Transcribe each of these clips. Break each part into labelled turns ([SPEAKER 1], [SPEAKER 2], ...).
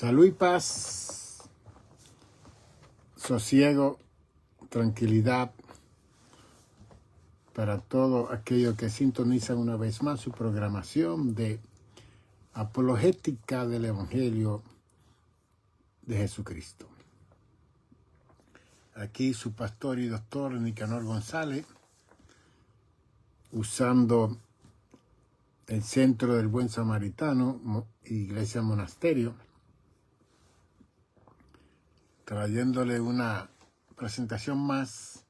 [SPEAKER 1] Salud y paz, sosiego, tranquilidad para todos aquellos que sintonizan una vez más su programación de apologética del Evangelio de Jesucristo. Aquí su pastor y doctor Nicanor González, usando el Centro del Buen Samaritano, Iglesia Monasterio, trayéndole una presentación más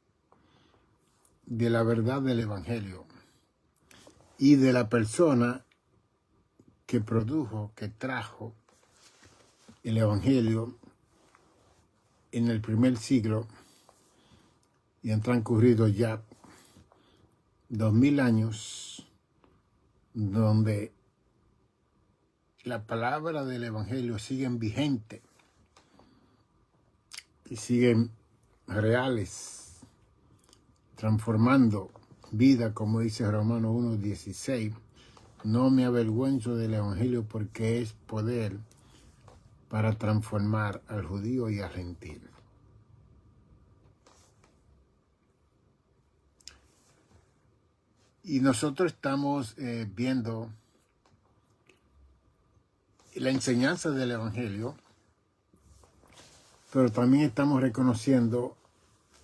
[SPEAKER 1] de la verdad del Evangelio y de la persona que produjo, que trajo el Evangelio en el primer siglo, y han transcurrido ya 2000 años donde la palabra del Evangelio sigue vigente y siguen reales, transformando vida, como dice Romanos 1:16. No me avergüenzo del Evangelio porque es poder para transformar al judío y al gentil. Y nosotros estamos viendo la enseñanza del Evangelio, pero también estamos reconociendo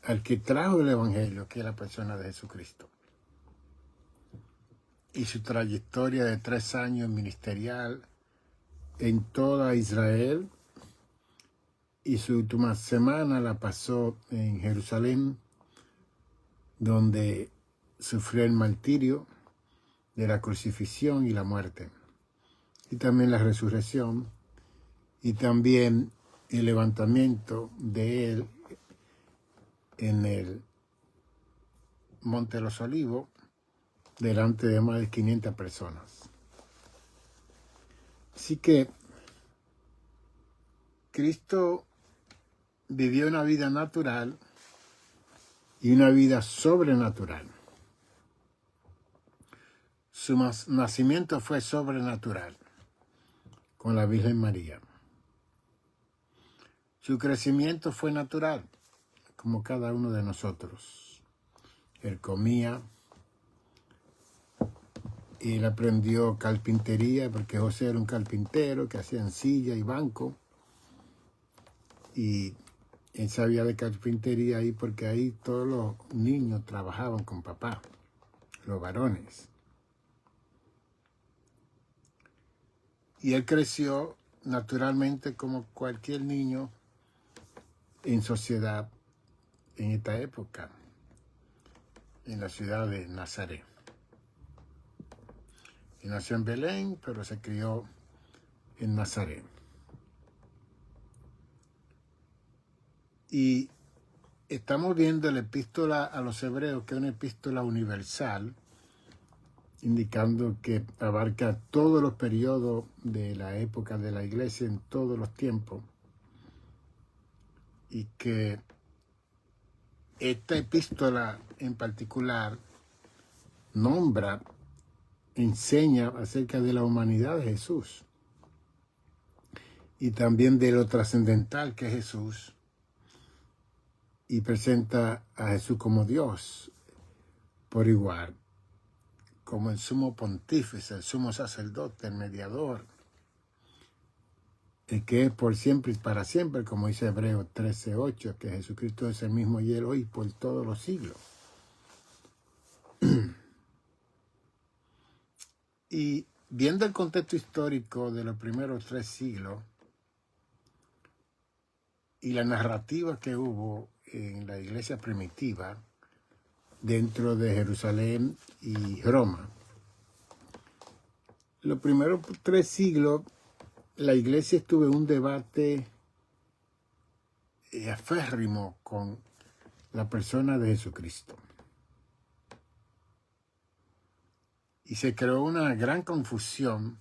[SPEAKER 1] al que trajo el Evangelio, que es la persona de Jesucristo. Y su trayectoria de 3 años ministerial en toda Israel, y su última semana la pasó en Jerusalén, donde sufrió el martirio de la crucifixión y la muerte, y también la resurrección, y también el levantamiento de él en el Monte de los Olivos, delante de más de 500 personas. Así que Cristo vivió una vida natural y una vida sobrenatural. Su nacimiento fue sobrenatural con la Virgen María. Su crecimiento fue natural, como cada uno de nosotros. Él comía, y él aprendió carpintería, porque José era un carpintero que hacían silla y banco. Y él sabía de carpintería ahí porque ahí todos los niños trabajaban con papá, los varones. Y él creció naturalmente como cualquier niño en sociedad en esta época, en la ciudad de Nazaret. Él nació en Belén, pero se crió en Nazaret. Y estamos viendo la epístola a los hebreos, que es una epístola universal, indicando que abarca todos los periodos de la época de la iglesia en todos los tiempos, y que esta epístola en particular nombra, enseña acerca de la humanidad de Jesús y también de lo trascendental que es Jesús, y presenta a Jesús como Dios por igual, como el sumo pontífice, el sumo sacerdote, el mediador, el que es por siempre y para siempre, como dice Hebreos 13:8, que Jesucristo es el mismo ayer, hoy, por todos los siglos. Y viendo el contexto histórico de los primeros 3 siglos y la narrativa que hubo en la iglesia primitiva dentro de Jerusalén y Roma, los primeros 3 siglos la iglesia estuvo en un debate aférrimo con la persona de Jesucristo. Y se creó una gran confusión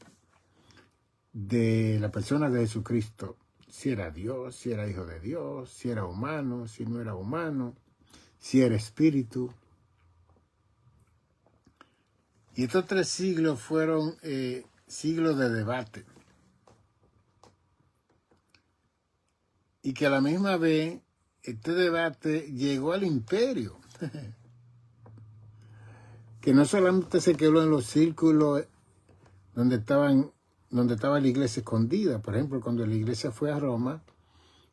[SPEAKER 1] de la persona de Jesucristo, si era Dios, si era hijo de Dios, si era humano, si no era humano, si era espíritu. Y estos 3 siglos fueron siglos de debate. y que a la misma vez este debate llegó al imperio, que no solamente se quedó en los círculos donde estaba la iglesia escondida. Por ejemplo, cuando la iglesia fue a Roma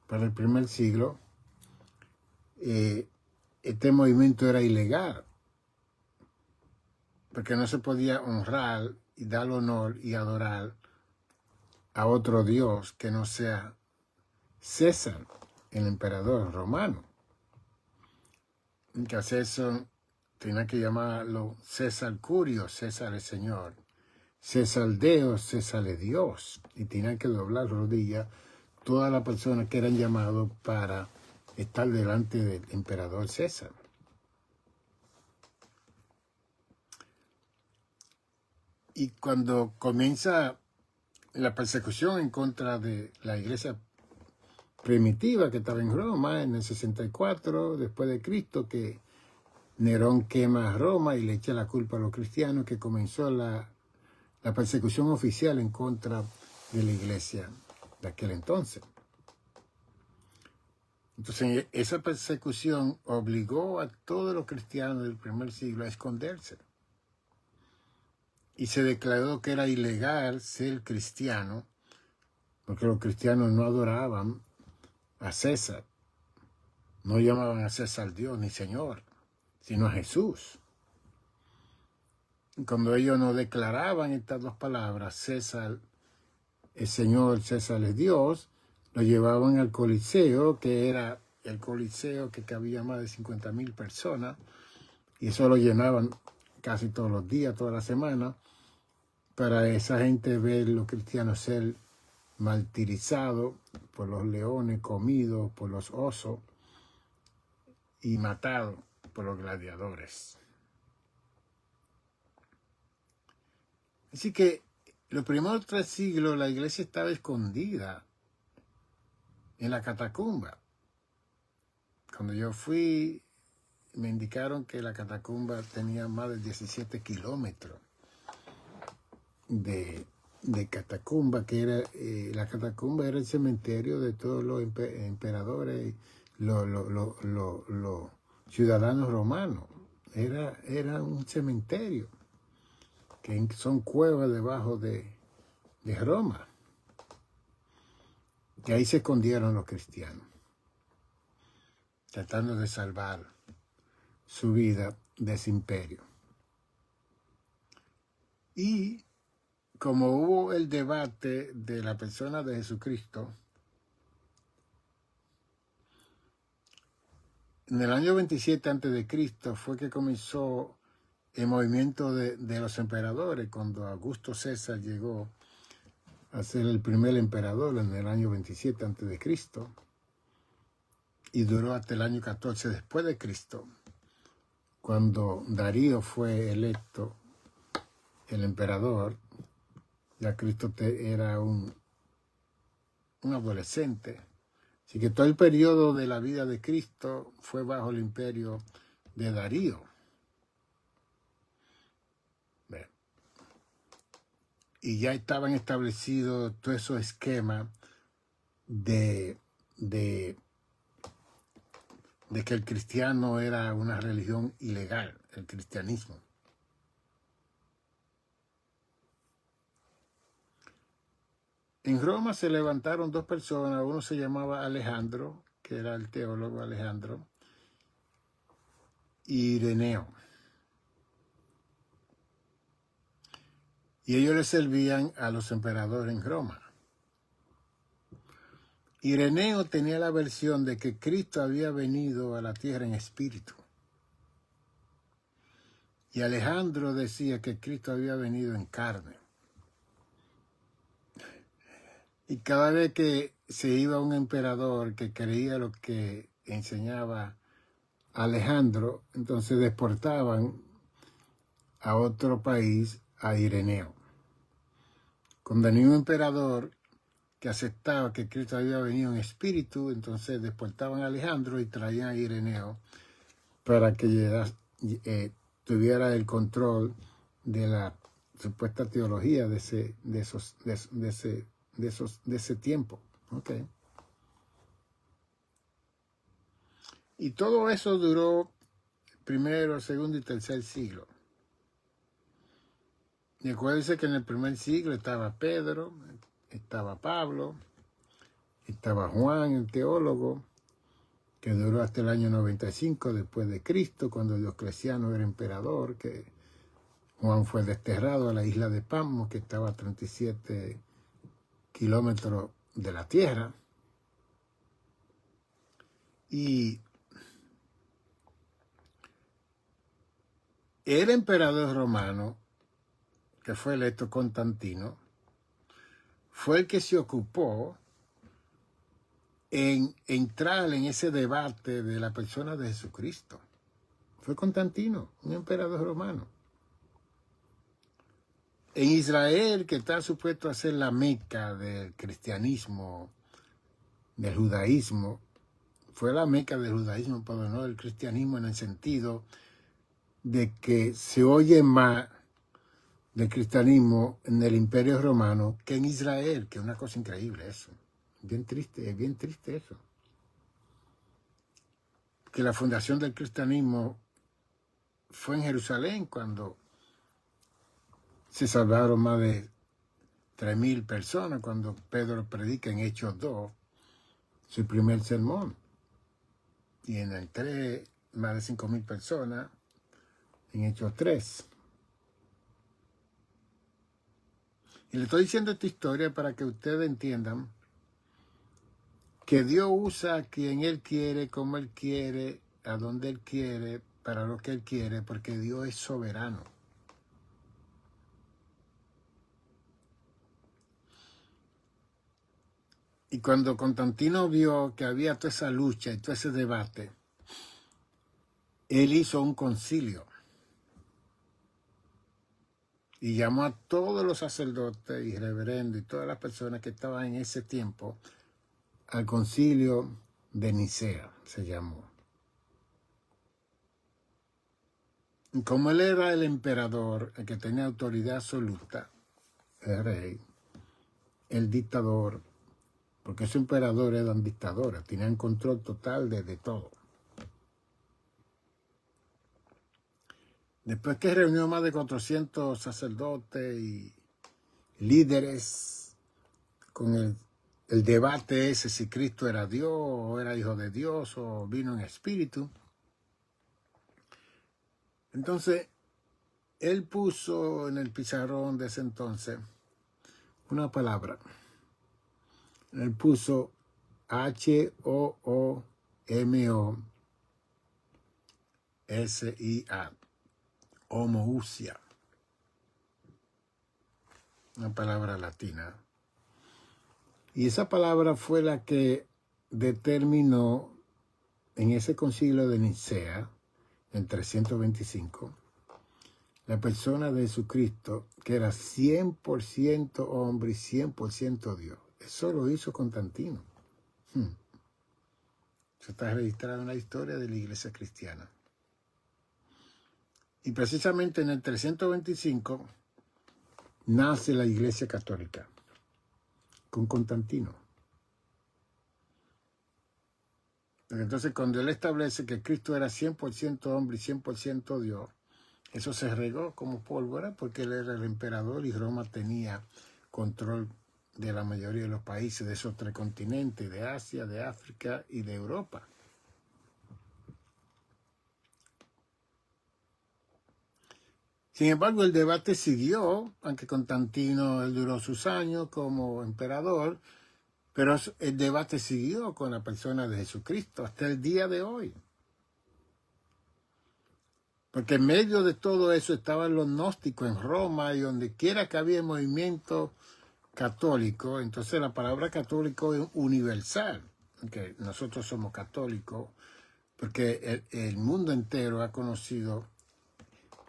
[SPEAKER 1] para el primer siglo, este movimiento era ilegal, porque no se podía honrar y dar honor y adorar a otro Dios que no sea César, el emperador romano. Que a César tenía que llamarlo César Curio, César el Señor, César Deus, César es Dios, y tenían que doblar rodillas todas las personas que eran llamados para estar delante del emperador César. Y cuando comienza la persecución en contra de la iglesia primitiva que estaba en Roma en el 64 después de Cristo, que Nerón quema a Roma y le echa la culpa a los cristianos, que comenzó la persecución oficial en contra de la iglesia de aquel entonces. Entonces, esa persecución obligó a todos los cristianos del primer siglo a esconderse. Y se declaró que era ilegal ser cristiano, porque los cristianos no adoraban a César, no llamaban a César Dios ni Señor, sino a Jesús. Y cuando ellos no declaraban estas dos palabras, César es Señor, César es Dios, lo llevaban al Coliseo, que era el Coliseo que cabía más de 50,000 personas, y eso lo llenaban casi todos los días, toda la semana, para esa gente ver los cristianos ser martirizados por los leones, comidos por los osos y matados por los gladiadores. Así que los primeros 3 siglos la iglesia estaba escondida en la catacumba. Cuando yo fui, me indicaron que la catacumba tenía más de 17 kilómetros de catacumba, que era la catacumba era el cementerio de todos los emperadores, los ciudadanos romanos. Era un cementerio, que son cuevas debajo de Roma, que ahí se escondieron los cristianos, tratando de salvar su vida de ese imperio. Y como hubo el debate de la persona de Jesucristo, en el año 27 a.C. fue que comenzó el movimiento de los emperadores, cuando Augusto César llegó a ser el primer emperador en el año 27 a.C. y duró hasta el año 14 después de Cristo, cuando Darío fue electo el emperador. Ya Cristo era un adolescente. Así que todo el periodo de la vida de Cristo fue bajo el imperio de Darío. Y ya estaban establecidos todos esos esquemas de que el cristiano era una religión ilegal, el cristianismo. En Roma se levantaron 2 personas, uno se llamaba Alejandro, que era el teólogo Alejandro, y Ireneo. Y ellos le servían a los emperadores en Roma. Ireneo tenía la versión de que Cristo había venido a la tierra en espíritu. Y Alejandro decía que Cristo había venido en carne. Y cada vez que se iba un emperador que creía lo que enseñaba Alejandro, entonces deportaban a otro país a Ireneo. Cuando venía un emperador que aceptaba que Cristo había venido en espíritu, entonces deportaban a Alejandro y traían a Ireneo para que tuviera el control de la supuesta teología de ese tiempo. Okay. Y todo eso duró primero, segundo y tercer siglo. Y acuérdense que en el primer siglo estaba Pedro, estaba Pablo, estaba Juan, el teólogo, que duró hasta el año 95 después de Cristo, cuando Diocleciano era emperador, que Juan fue desterrado a la isla de Patmos, que estaba a 37 kilómetros de la tierra. Y el emperador romano, que fue electo Constantino, fue el que se ocupó en entrar en ese debate de la persona de Jesucristo. Fue Constantino, un emperador romano. En Israel, que está supuesto a ser la meca del cristianismo, del judaísmo, fue la meca del judaísmo, pero no del cristianismo, en el sentido de que se oye más del cristianismo en el Imperio Romano que en Israel, que es una cosa increíble eso. Bien triste, es bien triste eso. Que la fundación del cristianismo fue en Jerusalén, cuando se salvaron más de 3,000 personas, cuando Pedro predica en Hechos 2 su primer sermón. Y en el 3, más de 5,000 personas en Hechos 3. Y le estoy diciendo esta historia para que ustedes entiendan que Dios usa a quien Él quiere, como Él quiere, a donde Él quiere, para lo que Él quiere, porque Dios es soberano. Y cuando Constantino vio que había toda esa lucha y todo ese debate, él hizo un concilio y llamó a todos los sacerdotes y reverendos y todas las personas que estaban en ese tiempo al concilio de Nicea, se llamó. Y como él era el emperador, el que tenía autoridad absoluta, el rey, el dictador, porque esos emperadores eran dictadores, tenían control total de todo. Después que reunió más de 400 sacerdotes y líderes con el debate ese, si Cristo era Dios o era hijo de Dios o vino en espíritu, entonces él puso en el pizarrón de ese entonces una palabra. Él puso H-O-O-M-O-S-I-A, homoousia, una palabra latina. Y esa palabra fue la que determinó en ese concilio de Nicea, en 325, la persona de Jesucristo, que era 100% hombre y 100% Dios. Eso lo hizo Constantino. Eso está registrado en la historia de la iglesia cristiana. Y precisamente en el 325 nace la iglesia católica, con Constantino. Entonces, cuando él establece que Cristo era 100% hombre y 100% Dios, eso se regó como pólvora porque él era el emperador y Roma tenía control de la mayoría de los países de esos 3 continentes, de Asia, de África y de Europa. Sin embargo, el debate siguió, aunque Constantino él duró sus años como emperador, pero el debate siguió con la persona de Jesucristo hasta el día de hoy. Porque en medio de todo eso estaban los gnósticos en Roma y donde quiera que había movimiento católico, entonces la palabra católico es universal, porque nosotros somos católicos, porque el mundo entero ha conocido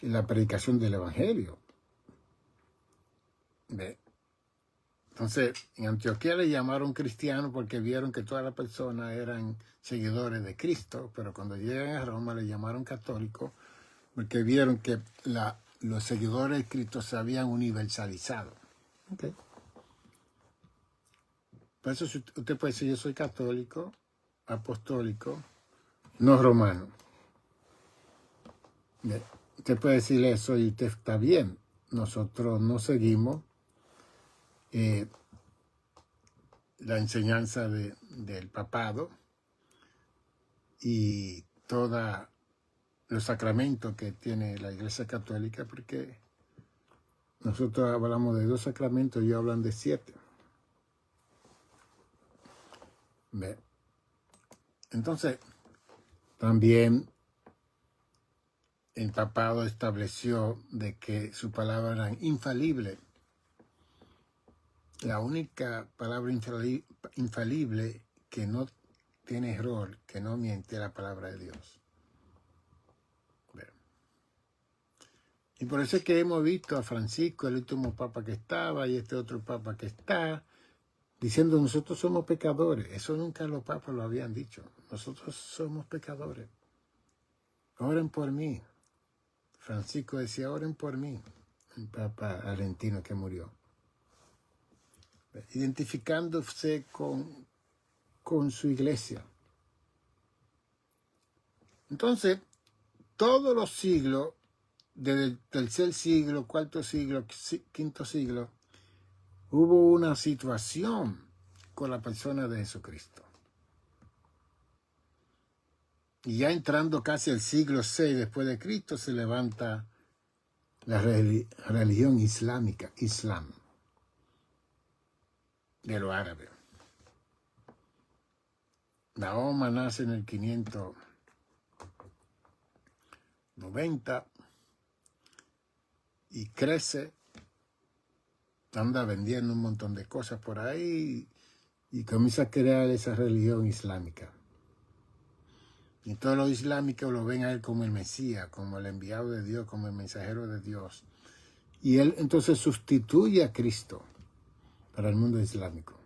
[SPEAKER 1] la predicación del Evangelio. ¿Ve? Entonces, en Antioquía le llamaron cristianos porque vieron que todas las personas eran seguidores de Cristo, pero cuando llegan a Roma le llamaron católicos porque vieron que los seguidores de Cristo se habían universalizado. Okay. Por eso usted puede decir, yo soy católico, apostólico, no romano. Usted puede decirle eso y usted está bien. Nosotros no seguimos la enseñanza del papado y todos los sacramentos que tiene la Iglesia Católica, porque nosotros hablamos de 2 sacramentos y ellos hablan de 7. Entonces, también el papado estableció de que su palabra era infalible. La única palabra infalible que no tiene error, que no miente, es la palabra de Dios. Y por eso es que hemos visto a Francisco, el último papa que estaba, y este otro papa que está, diciendo nosotros somos pecadores. Eso nunca los papas lo habían dicho. Nosotros somos pecadores. Oren por mí. Francisco decía, oren por mí. El papa argentino que murió. Identificándose con su iglesia. Entonces, todos los siglos, desde el 3er siglo, 4º siglo, 5º siglo, hubo una situación con la persona de Jesucristo. Y ya entrando casi al siglo VI después de Cristo, se levanta la religión islámica, Islam, de los árabes. Mahoma nace en el 590 y crece, anda vendiendo un montón de cosas por ahí y comienza a crear esa religión islámica. Y todos los islámicos lo ven a él como el Mesías, como el enviado de Dios, como el mensajero de Dios. Y él entonces sustituye a Cristo para el mundo islámico.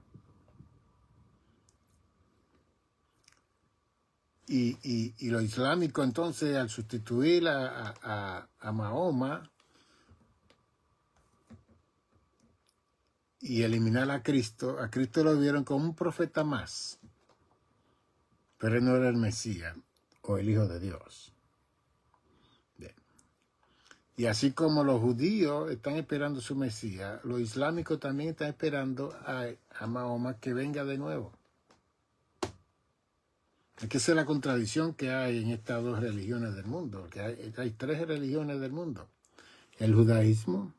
[SPEAKER 1] Y lo islámico entonces, al sustituir a Mahoma y eliminar a Cristo lo vieron como un profeta más. Pero él no era el Mesías o el Hijo de Dios. Bien. Y así como los judíos están esperando su Mesías, los islámicos también están esperando a Mahoma que venga de nuevo. Es que esa es la contradicción que hay en estas 2 religiones del mundo, que hay 3 religiones del mundo. El judaísmo,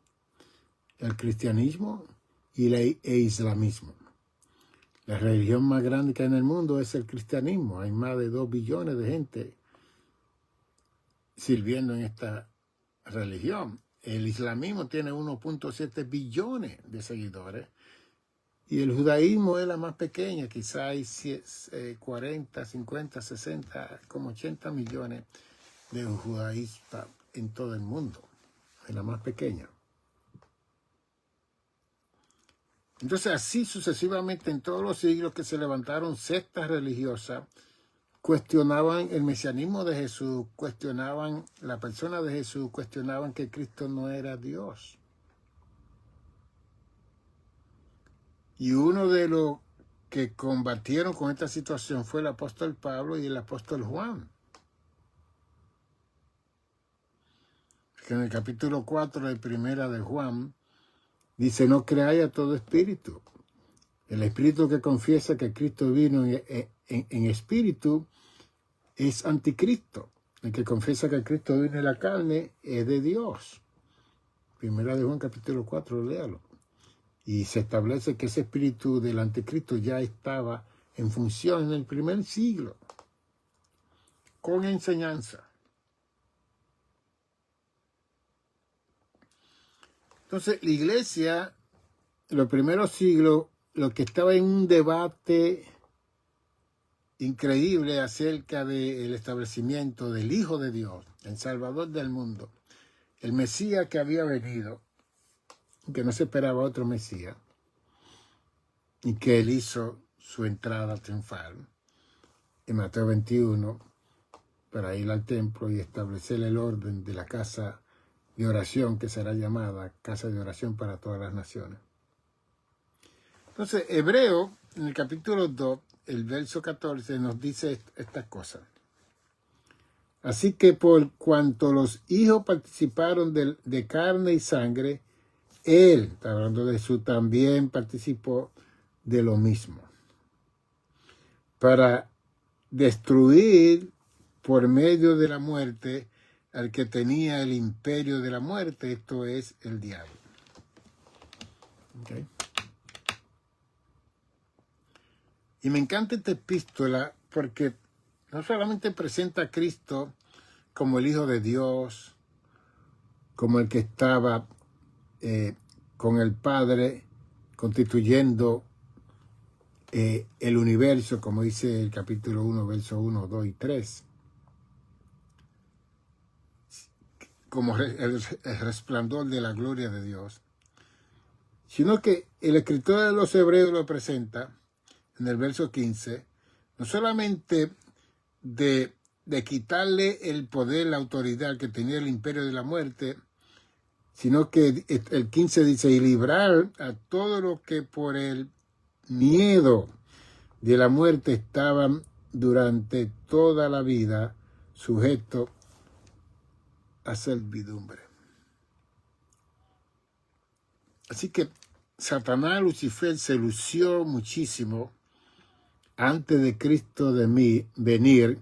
[SPEAKER 1] el cristianismo y el islamismo. La religión más grande que hay en el mundo es el cristianismo. Hay más de 2 billones de gente sirviendo en esta religión. El islamismo tiene 1.7 billones de seguidores. Y el judaísmo es la más pequeña, quizá hay 40, 50, 60, como 80 millones de judaístas en todo el mundo. Es la más pequeña. Entonces, así sucesivamente en todos los siglos que se levantaron sectas religiosas, cuestionaban el mesianismo de Jesús, cuestionaban la persona de Jesús, cuestionaban que Cristo no era Dios. Y uno de los que combatieron con esta situación fue el apóstol Pablo y el apóstol Juan. Que en el capítulo 4 de Primera de Juan dice, no creáis a todo espíritu. El espíritu que confiesa que Cristo vino en espíritu es anticristo. El que confiesa que Cristo vino en la carne es de Dios. Primera de Juan capítulo 4, léalo. Y se establece que ese espíritu del anticristo ya estaba en función en el 1er siglo, con enseñanza. Entonces, la iglesia, en los primeros siglos, lo que estaba en un debate increíble acerca del establecimiento del Hijo de Dios, el Salvador del mundo, el Mesías que había venido, que no se esperaba otro Mesías, y que él hizo su entrada triunfal en Mateo 21 para ir al templo y establecer el orden de la casa de oración que será llamada casa de oración para todas las naciones. Entonces, Hebreo, en el capítulo 2, el verso 14, nos dice estas cosas. Así que por cuanto los hijos participaron de carne y sangre, él, está hablando de Jesús, también participó de lo mismo, para destruir por medio de la muerte al que tenía el imperio de la muerte, esto es el diablo. Okay. Y me encanta esta epístola porque no solamente presenta a Cristo como el Hijo de Dios, como el que estaba con el Padre constituyendo el universo, como dice el capítulo 1, versos 1, 2 y 3, como el resplandor de la gloria de Dios, sino que el escritor de los Hebreos lo presenta en el verso 15, no solamente de quitarle el poder, la autoridad que tenía el imperio de la muerte, sino que el 15 dice, y librar a todo lo que por el miedo de la muerte estaban durante toda la vida sujetos a servidumbre. Así que Satanás, Lucifer, se lució muchísimo antes de Cristo de mí venir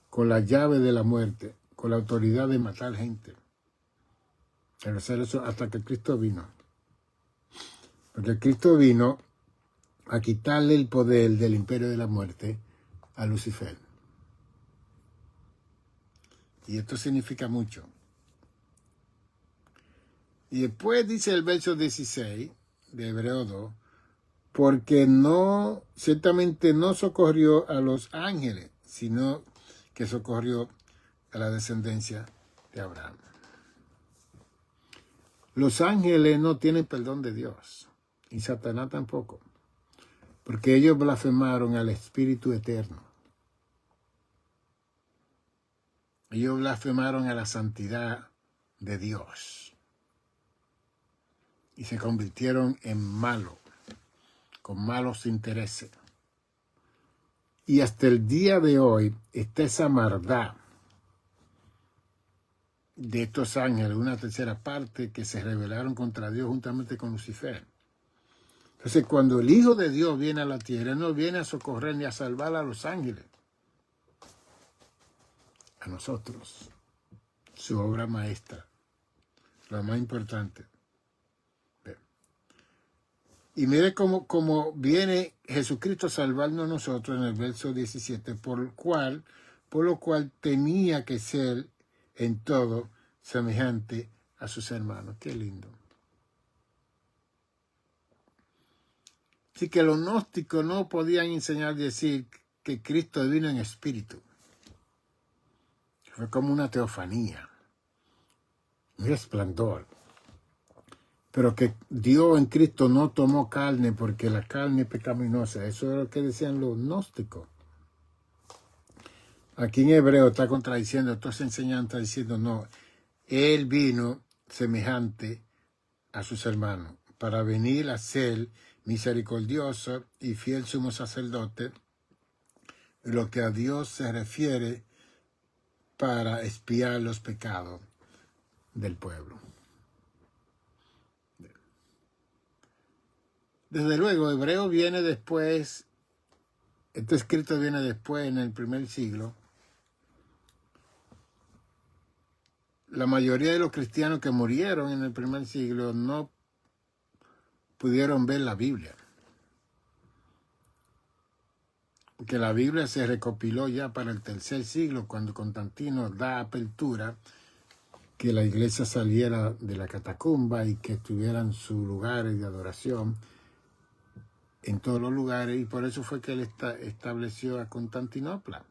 [SPEAKER 1] con la llave de la muerte, con la autoridad de matar gente. Pero hacer eso hasta que Cristo vino. Porque Cristo vino a quitarle el poder del imperio de la muerte a Lucifer. Y esto significa mucho. Y después dice el verso 16 de Hebreo 2, porque ciertamente no socorrió a los ángeles, sino que socorrió a la descendencia de Abraham. Los ángeles no tienen perdón de Dios, y Satanás tampoco, porque ellos blasfemaron al Espíritu Eterno. Ellos blasfemaron a la santidad de Dios y se convirtieron en malos, con malos intereses. Y hasta el día de hoy está esa maldad de estos ángeles, una tercera parte que se rebelaron contra Dios juntamente con Lucifer. Entonces, cuando el Hijo de Dios viene a la tierra, no viene a socorrer ni a salvar a los ángeles, a nosotros, su obra maestra, la más importante. Y mire cómo viene Jesucristo a salvarnos a nosotros en el verso 17, por lo cual tenía que ser en todo semejante a sus hermanos. Qué lindo. Así que los gnósticos no podían enseñar y decir que Cristo vino en espíritu. Fue como una teofanía, un resplandor. Pero que Dios en Cristo no tomó carne porque la carne es pecaminosa. Eso es lo que decían los gnósticos. Aquí en Hebreo está contradiciendo, entonces enseñanza diciendo, no, Él vino semejante a sus hermanos para venir a ser misericordioso y fiel sumo sacerdote, lo que a Dios se refiere para expiar los pecados del pueblo. Desde luego, Hebreo viene después, este escrito viene después en el primer siglo. La mayoría de los cristianos que murieron en el primer siglo no pudieron ver la Biblia. Porque la Biblia se recopiló ya para el tercer siglo, cuando Constantino da apertura que la iglesia saliera de la catacumba y que tuvieran sus lugares de adoración en todos los lugares, y por eso fue que él estableció a Constantinopla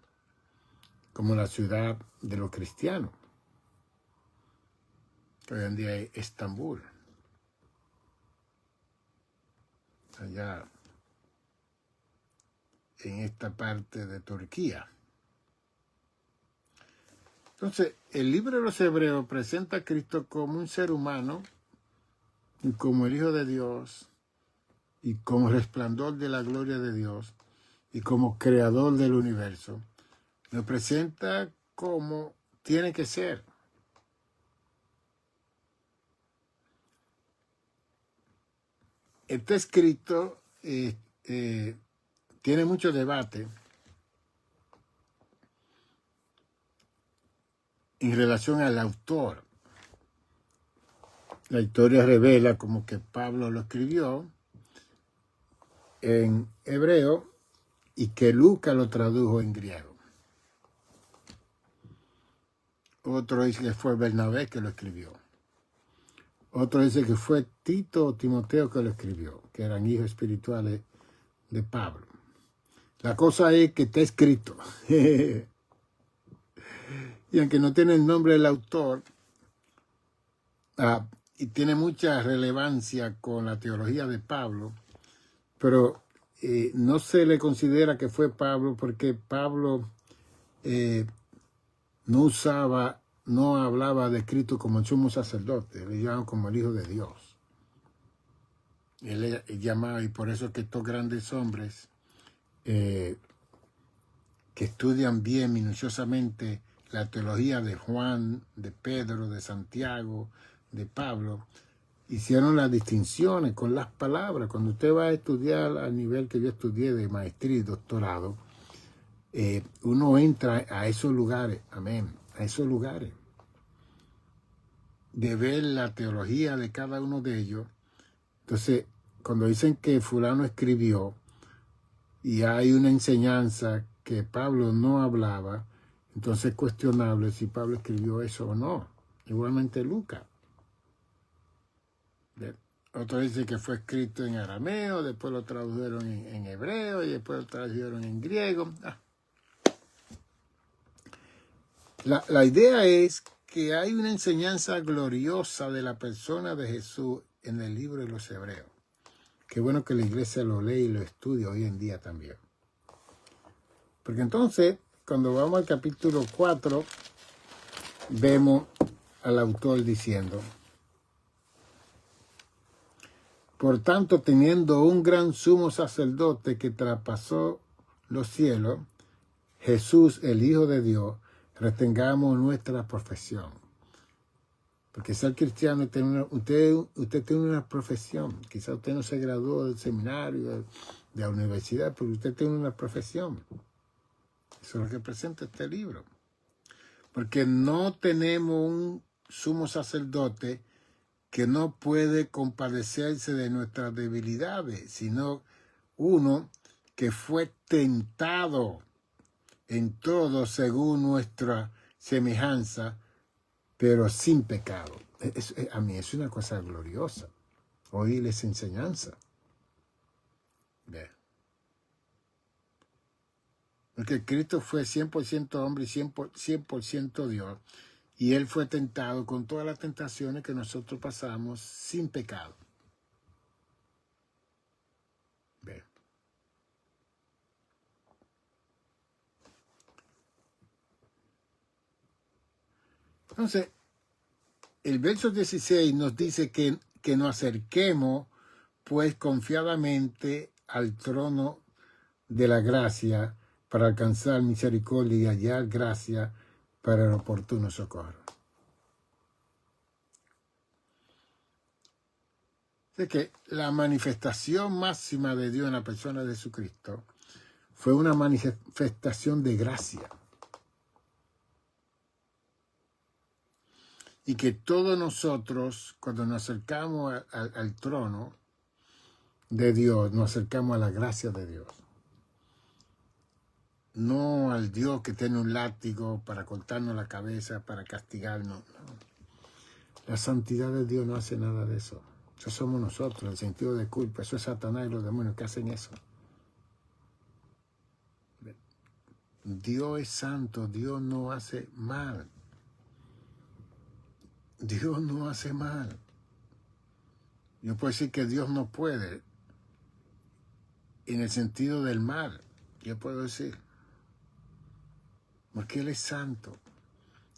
[SPEAKER 1] como la ciudad de los cristianos, que hoy en día es Estambul, allá en esta parte de Turquía. Entonces, el libro de los Hebreos presenta a Cristo como un ser humano, y como el Hijo de Dios, y como resplandor de la gloria de Dios, y como creador del universo. Lo presenta como tiene que ser. Este escrito tiene mucho debate en relación al autor. La historia revela como que Pablo lo escribió en hebreo y que Lucas lo tradujo en griego. Otro dice que fue Bernabé que lo escribió. Otro dice que fue Tito o Timoteo que lo escribió, que eran hijos espirituales de Pablo. La cosa es que está escrito. Y aunque no tiene el nombre del autor, y tiene mucha relevancia con la teología de Pablo, pero no se le considera que fue Pablo porque Pablo no hablaba de Cristo como el sumo sacerdote, le llamaban como el Hijo de Dios. Él llamaba, y por eso es que estos grandes hombres que estudian bien, minuciosamente, la teología de Juan, de Pedro, de Santiago, de Pablo, hicieron las distinciones con las palabras. Cuando usted va a estudiar al nivel que yo estudié de maestría y doctorado, uno entra a esos lugares, amén, a esos lugares, de ver la teología de cada uno de ellos. Entonces, cuando dicen que fulano escribió y hay una enseñanza que Pablo no hablaba, entonces es cuestionable si Pablo escribió eso o no. Igualmente Lucas. Otro dice que fue escrito en arameo, después lo tradujeron en hebreo y después lo tradujeron en griego. La idea es que hay una enseñanza gloriosa de la persona de Jesús en el libro de los Hebreos. Qué bueno que la iglesia lo lee y lo estudia hoy en día también. Porque entonces, cuando vamos al capítulo 4, vemos al autor diciendo: por tanto, teniendo un gran sumo sacerdote que traspasó los cielos, Jesús, el Hijo de Dios, retengamos nuestra profesión. Porque ser cristiano, usted tiene una profesión. Quizá usted no se graduó del seminario, de la universidad, pero usted tiene una profesión. Eso es lo que presenta este libro. Porque no tenemos un sumo sacerdote que no puede compadecerse de nuestras debilidades, sino uno que fue tentado en todo según nuestra semejanza, pero sin pecado. A mí es una cosa gloriosa oír esa enseñanza. Bien. Porque Cristo fue 100% hombre y 100% Dios. Y Él fue tentado con todas las tentaciones que nosotros pasamos sin pecado. Bien. Entonces, el verso 16 nos dice que nos acerquemos, pues, confiadamente al trono de la gracia para alcanzar misericordia y hallar gracia para el oportuno socorro. Así que la manifestación máxima de Dios en la persona de Jesucristo fue una manifestación de gracia. Y que todos nosotros, cuando nos acercamos al trono de Dios, nos acercamos a la gracia de Dios. No al Dios que tiene un látigo para cortarnos la cabeza, para castigarnos. No. La santidad de Dios no hace nada de eso. Eso somos nosotros, el sentido de culpa. Eso es Satanás y los demonios que hacen eso. Dios es santo, Dios no hace mal. Dios no hace mal. Yo puedo decir que Dios no puede en el sentido del mal. Yo puedo decir. Porque Él es santo.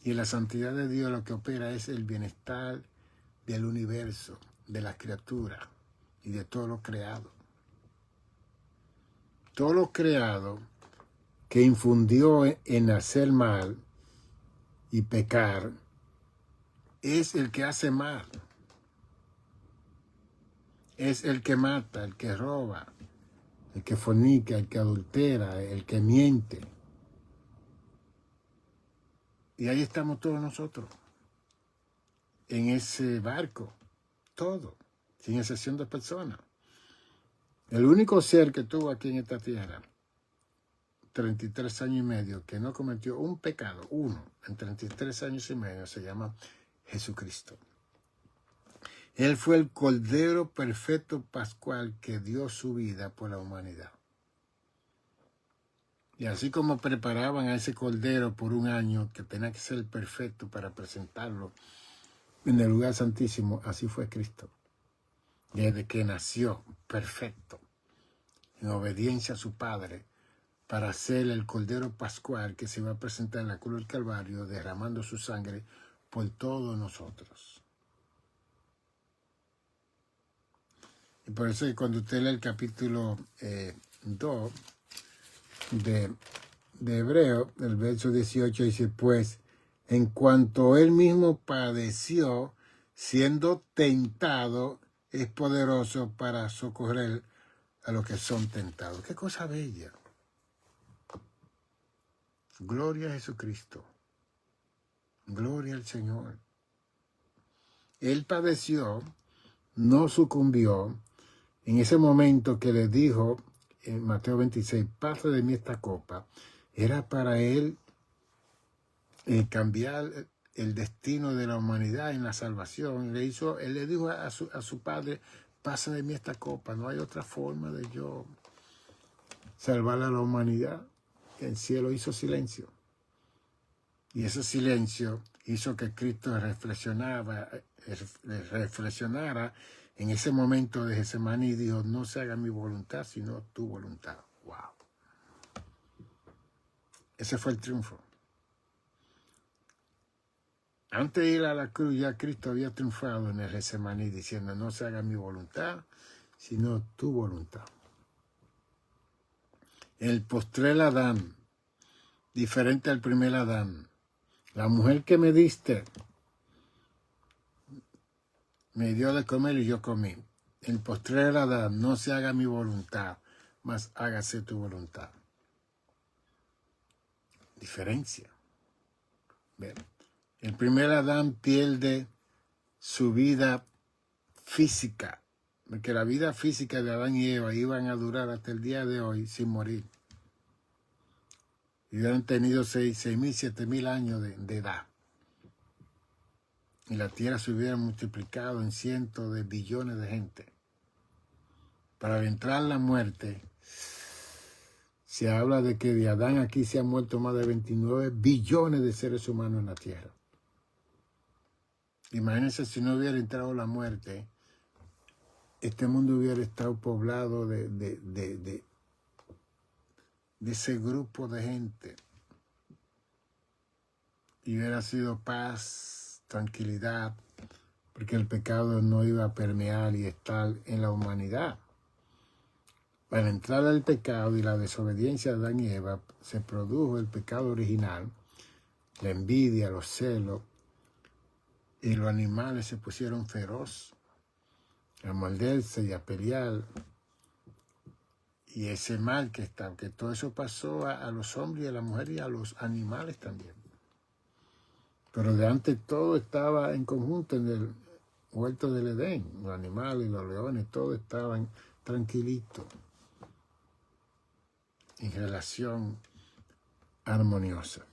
[SPEAKER 1] Y en la santidad de Dios lo que opera es el bienestar del universo, de las criaturas y de todo lo creado. Todo lo creado que infundió en hacer mal y pecar es el que hace mal. Es el que mata, el que roba, el que fornica, el que adultera, el que miente. Y ahí estamos todos nosotros, en ese barco, todos, sin excepción de personas. El único ser que tuvo aquí en esta tierra 33 años y medio, que no cometió un pecado, uno, en 33 años y medio, se llama Jesucristo. Él fue el Cordero perfecto pascual que dio su vida por la humanidad. Y así como preparaban a ese Cordero por un año, que tenía que ser perfecto para presentarlo en el lugar santísimo, así fue Cristo. Desde que nació, perfecto, en obediencia a su Padre, para ser el Cordero Pascual que se va a presentar en la cruz del Calvario, derramando su sangre por todos nosotros. Y por eso cuando usted lee el capítulo 2 de Hebreo, el verso 18 dice, pues, en cuanto él mismo padeció, siendo tentado, es poderoso para socorrer a los que son tentados. ¡Qué cosa bella! Gloria a Jesucristo. Gloria al Señor. Él padeció, no sucumbió. En ese momento que le dijo en Mateo 26, pasa de mí esta copa, era para él cambiar el destino de la humanidad en la salvación. Él le dijo a su Padre, pasa de mí esta copa, no hay otra forma de yo salvar a la humanidad. El cielo hizo silencio. Y ese silencio hizo que Cristo reflexionara en ese momento de Getsemaní y dijo, no se haga mi voluntad, sino tu voluntad. ¡Wow! Ese fue el triunfo. Antes de ir a la cruz, ya Cristo había triunfado en el Getsemaní diciendo, no se haga mi voluntad, sino tu voluntad. El postrer Adán, diferente al primer Adán. La mujer que me diste, me dio de comer y yo comí. El postrer Adán, no se haga mi voluntad, mas hágase tu voluntad. Diferencia. Bien. El primer Adán pierde su vida física, porque la vida física de Adán y Eva iban a durar hasta el día de hoy sin morir. Y hubieran tenido 6.000, 7.000 años de edad. Y la tierra se hubiera multiplicado en cientos de billones de gente. Para entrar la muerte, se habla de que de Adán aquí se han muerto más de 29 billones de seres humanos en la tierra. Imagínense si no hubiera entrado la muerte, este mundo hubiera estado poblado de ese grupo de gente. Y hubiera sido paz, tranquilidad, porque el pecado no iba a permear y estar en la humanidad. Para entrar al pecado y la desobediencia de Adán y Eva, se produjo el pecado original, la envidia, los celos, y los animales se pusieron feroz a morderse y a pelear. Y ese mal que todo eso pasó a los hombres y a las mujeres y a los animales también. Pero de antes todo estaba en conjunto en el huerto del Edén. Los animales, los leones, todos estaban tranquilitos, en relación armoniosa.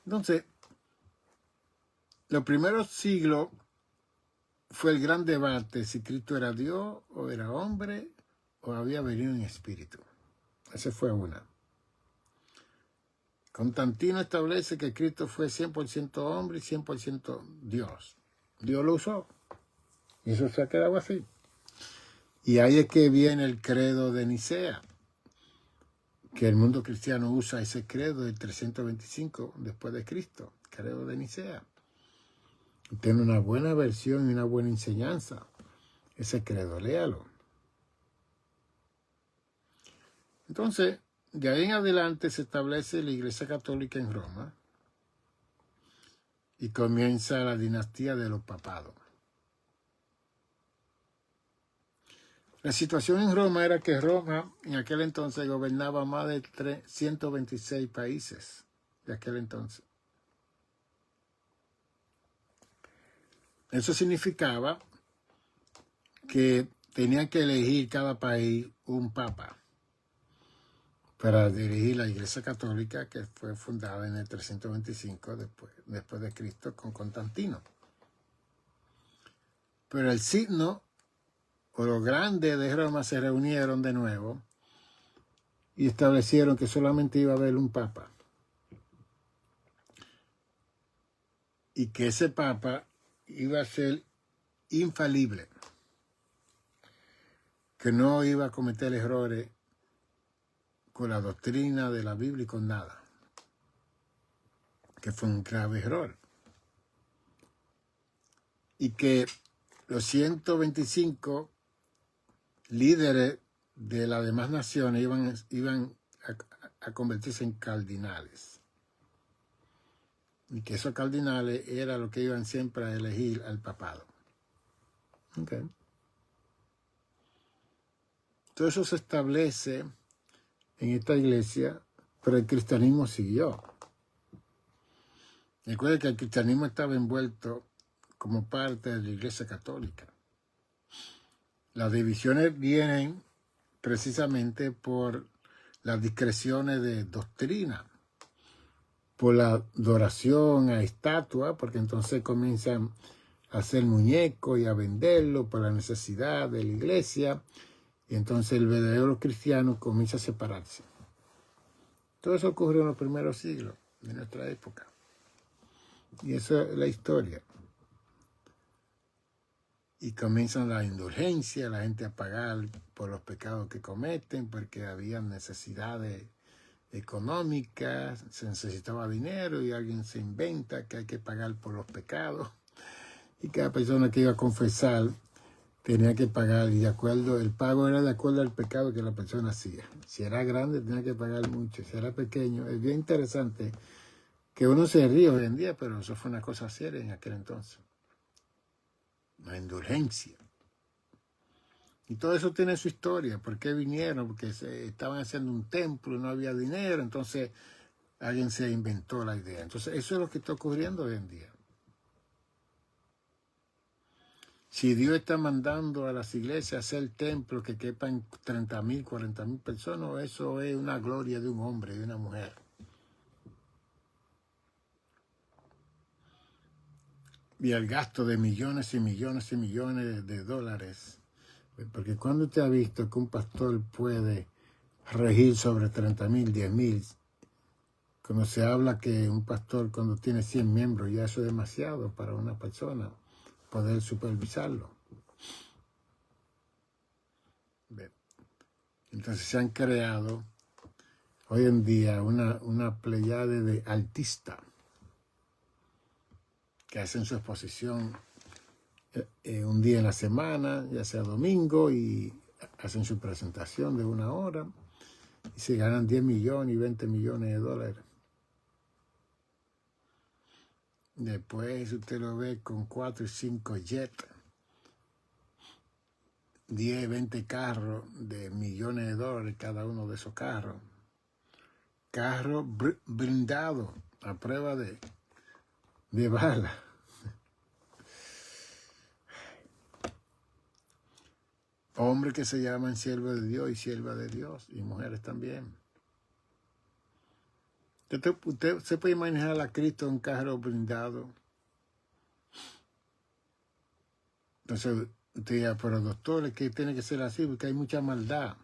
[SPEAKER 1] Entonces, los primeros siglos fue el gran debate si Cristo era Dios o era hombre o había venido en espíritu. Esa fue una. Constantino establece que Cristo fue 100% hombre y 100% Dios. Dios lo usó. Y eso se ha quedado así. Y ahí es que viene el credo de Nicea, que el mundo cristiano usa ese credo del 325 después de Cristo, credo de Nicea. Tiene una buena versión y una buena enseñanza. Ese credo, léalo. Entonces, de ahí en adelante se establece la Iglesia Católica en Roma y comienza la dinastía de los papados. La situación en Roma era que Roma en aquel entonces gobernaba más de 126 países de aquel entonces. Eso significaba que tenían que elegir cada país un papa para dirigir la Iglesia Católica, que fue fundada en el 325 después de Cristo con Constantino. Pero el signo o los grandes de Roma se reunieron de nuevo y establecieron que solamente iba a haber un papa. Y que ese papa iba a ser infalible, que no iba a cometer errores con la doctrina de la Biblia y con nada, que fue un grave error. Y que los 125 líderes de las demás naciones iban a convertirse en cardinales. Y que esos cardinales eran los que iban siempre a elegir al papado. Okay. Todo eso se establece en esta iglesia, pero el cristianismo siguió. Recuerden que el cristianismo estaba envuelto como parte de la Iglesia Católica. Las divisiones vienen precisamente por las discreciones de doctrina, por la adoración a estatuas, porque entonces comienzan a hacer muñecos y a venderlos por la necesidad de la iglesia, y entonces el verdadero cristiano comienza a separarse. Todo eso ocurrió en los primeros siglos de nuestra época. Y eso es la historia. Y comienzan la indulgencia, la gente a pagar por los pecados que cometen, porque había necesidades económicas, se necesitaba dinero y alguien se inventa que hay que pagar por los pecados. Y cada persona que iba a confesar tenía que pagar, y de acuerdo, el pago era de acuerdo al pecado que la persona hacía. Si era grande tenía que pagar mucho, si era pequeño. Es bien interesante que uno se ríe hoy en día, pero eso fue una cosa seria en aquel entonces. La indulgencia. Y todo eso tiene su historia. ¿Por qué vinieron? Porque estaban haciendo un templo y no había dinero, entonces alguien se inventó la idea. Entonces eso es lo que está ocurriendo hoy en día. Si Dios está mandando a las iglesias a hacer templos que quepan 30,000, 40,000 personas, eso es una gloria de un hombre, de una mujer. Y el gasto de millones y millones y millones de dólares. Porque cuando usted ha visto que un pastor puede regir sobre 30,000, 10,000, cuando se habla que un pastor cuando tiene 100 miembros, ya eso es demasiado para una persona poder supervisarlo. Entonces se han creado hoy en día una pleyade de artistas que hacen su exposición un día en la semana, ya sea domingo, y hacen su presentación de 1 hora y se ganan 10 millones y 20 millones de dólares. Después usted lo ve con 4 y 5 jets, 10, 20 carros de millones de dólares cada uno de esos carros. Carros blindados a prueba de bala. Hombres que se llaman siervos de Dios y siervas de Dios, y mujeres también. Usted se puede imaginar a Cristo en un carro blindado. Entonces usted dirá, pero doctor, es que tiene que ser así porque hay mucha maldad.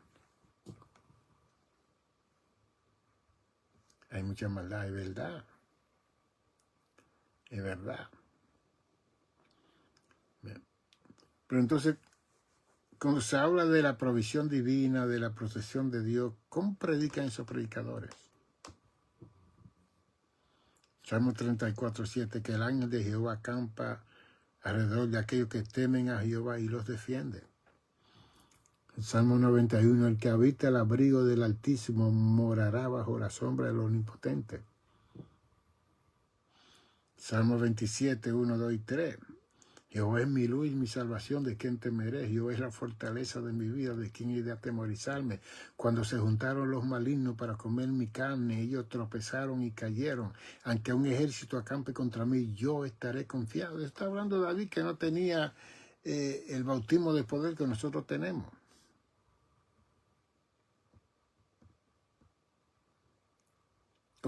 [SPEAKER 1] Hay mucha maldad, es verdad. Es verdad. Pero entonces, cuando se habla de la provisión divina, de la protección de Dios, ¿cómo predican esos predicadores? Salmo 34:7, que el ángel de Jehová acampa alrededor de aquellos que temen a Jehová y los defiende. El Salmo 91, el que habita el abrigo del Altísimo morará bajo la sombra del Omnipotente. Salmo 27, 1, 2 y 3. Jehová es mi luz y mi salvación, ¿de quién temeré? Jehová es la fortaleza de mi vida, ¿de quién he de atemorizarme? Cuando se juntaron los malignos para comer mi carne, ellos tropezaron y cayeron. Aunque un ejército acampe contra mí, yo estaré confiado. Está hablando David que no tenía el bautismo de poder que nosotros tenemos.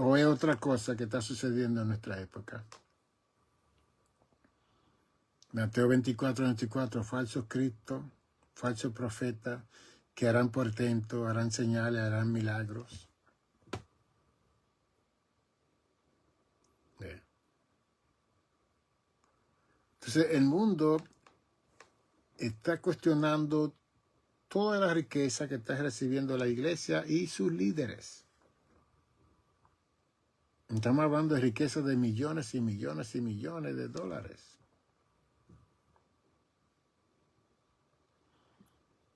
[SPEAKER 1] ¿O es otra cosa que está sucediendo en nuestra época? Mateo 24, 24, falsos Cristos, falsos profetas, que harán portentos, harán señales, harán milagros. Entonces el mundo está cuestionando toda la riqueza que está recibiendo la iglesia y sus líderes. Estamos hablando de riqueza de millones y millones y millones de dólares.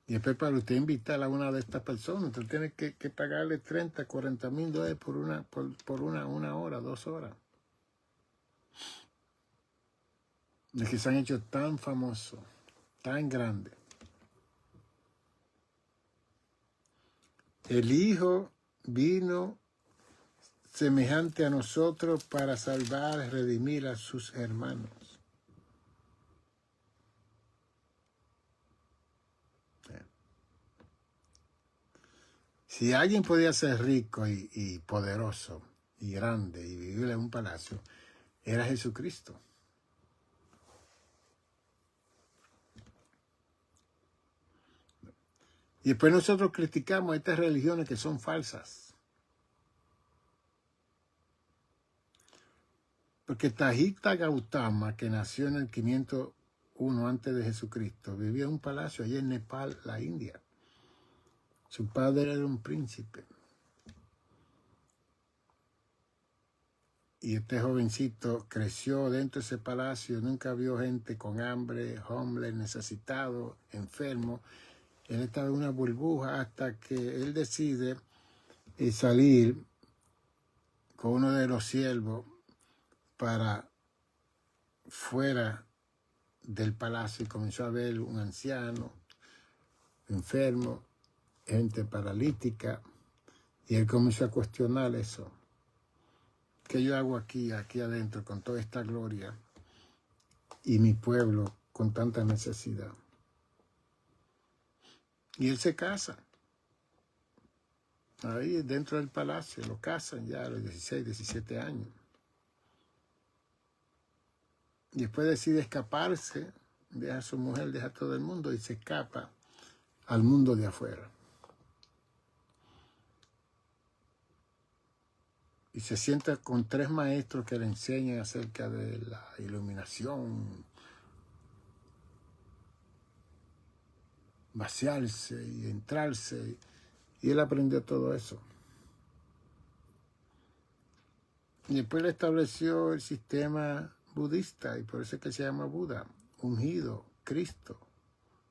[SPEAKER 1] Y después para usted invitar a una de estas personas, usted tiene que pagarle 30, 40 mil dólares por una hora, 2 horas. De que se han hecho tan famosos, tan grandes. El Hijo vino semejante a nosotros para salvar, redimir a sus hermanos. Si alguien podía ser rico y poderoso y grande y vivir en un palacio, era Jesucristo. Y después nosotros criticamos a estas religiones que son falsas. Porque Tajita Gautama, que nació en el 501 antes de Jesucristo, vivía en un palacio allá en Nepal, la India. Su padre era un príncipe. Y este jovencito creció dentro de ese palacio, nunca vio gente con hambre, homeless, necesitado, enfermo. Él estaba en una burbuja hasta que él decide salir con uno de los siervos para fuera del palacio y comenzó a ver un anciano, enfermo, gente paralítica, y él comenzó a cuestionar eso. ¿Qué yo hago aquí adentro con toda esta gloria y mi pueblo con tanta necesidad? Y él se casa. Ahí dentro del palacio, lo casan ya a los 16, 17 años. Y después decide escaparse, deja a su mujer, deja a todo el mundo y se escapa al mundo de afuera. Y se sienta con 3 maestros que le enseñan acerca de la iluminación, vaciarse y entrarse. Y él aprendió todo eso. Y después le estableció el sistema budista, y por eso es que se llama Buda, ungido, Cristo,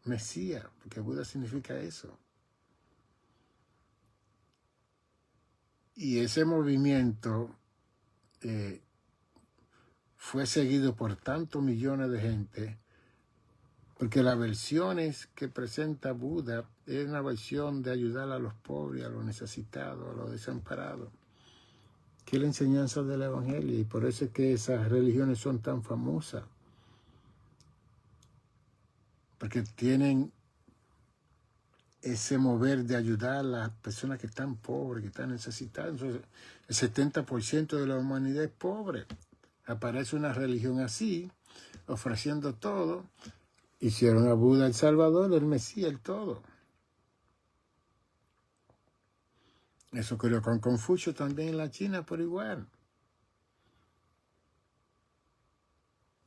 [SPEAKER 1] Mesías, porque Buda significa eso. Y ese movimiento fue seguido por tantos millones de gente, porque las versiones que presenta Buda es una versión de ayudar a los pobres, a los necesitados, a los desamparados, que es la enseñanza del Evangelio, y por eso es que esas religiones son tan famosas, porque tienen ese mover de ayudar a las personas que están pobres, que están necesitadas. Entonces, el 70% de la humanidad es pobre. Aparece una religión así, ofreciendo todo. Hicieron a Buda el Salvador, el Mesías, el todo. Eso ocurrió con Confucio también en la China por igual.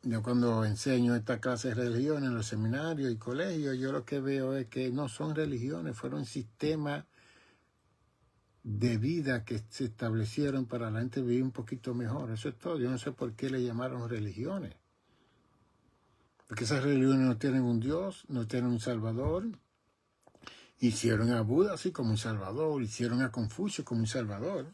[SPEAKER 1] Yo cuando enseño esta clase de religión en los seminarios y colegios, yo lo que veo es que no son religiones, fueron sistemas de vida que se establecieron para la gente vivir un poquito mejor. Eso es todo. Yo no sé por qué le llamaron religiones. Porque esas religiones no tienen un Dios, no tienen un Salvador, Hicieron a Buda así como un salvador, hicieron a Confucio como un salvador.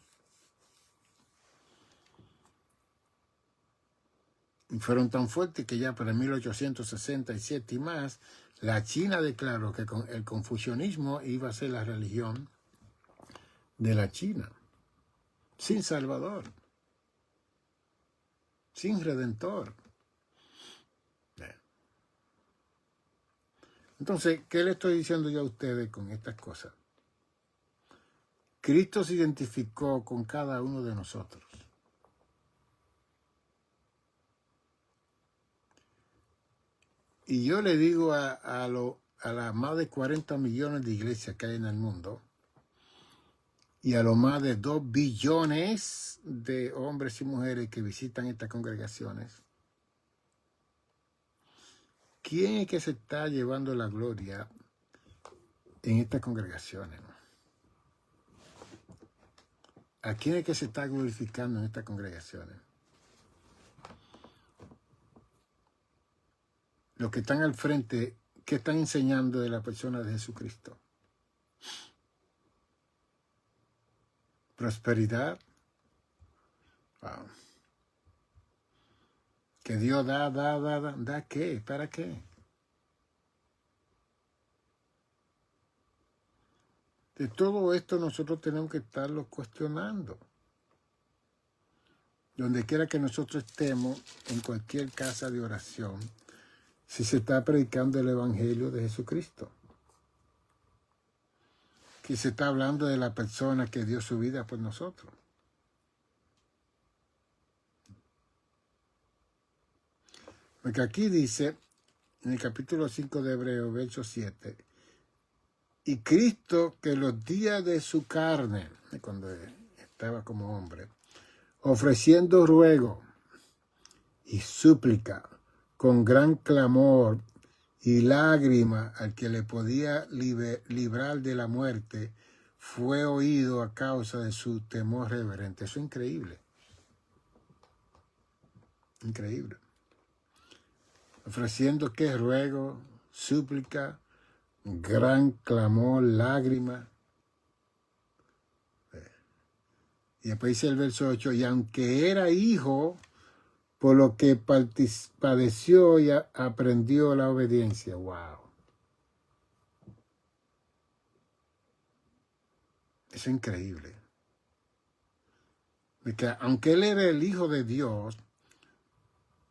[SPEAKER 1] Y fueron tan fuertes que ya para 1867 y más, la China declaró que el confucianismo iba a ser la religión de la China, sin salvador, sin redentor. Entonces, ¿qué le estoy diciendo yo a ustedes con estas cosas? Cristo se identificó con cada uno de nosotros. Y yo le digo a las más de 40 millones de iglesias que hay en el mundo y a los más de 2 billones de hombres y mujeres que visitan estas congregaciones, ¿quién es que se está llevando la gloria en estas congregaciones? ¿A quién es que se está glorificando en estas congregaciones? Los que están al frente, ¿qué están enseñando de la persona de Jesucristo? Prosperidad. Wow. Que Dios ¿da qué? ¿Para qué? De todo esto nosotros tenemos que estarlo cuestionando. Donde quiera que nosotros estemos, en cualquier casa de oración, si se está predicando el Evangelio de Jesucristo. Que se está hablando de la persona que dio su vida por nosotros. Porque aquí dice, en el capítulo 5 de Hebreos, verso 7, y Cristo que los días de su carne, cuando estaba como hombre, ofreciendo ruego y súplica con gran clamor y lágrima al que le podía librar de la muerte, fue oído a causa de su temor reverente. Eso es increíble. Increíble. Ofreciendo qué ruego, súplica, gran clamor, lágrima. Y después dice el verso 8, y aunque era hijo, por lo que padeció y aprendió la obediencia. ¡Wow! Eso es increíble. Porque aunque él era el Hijo de Dios,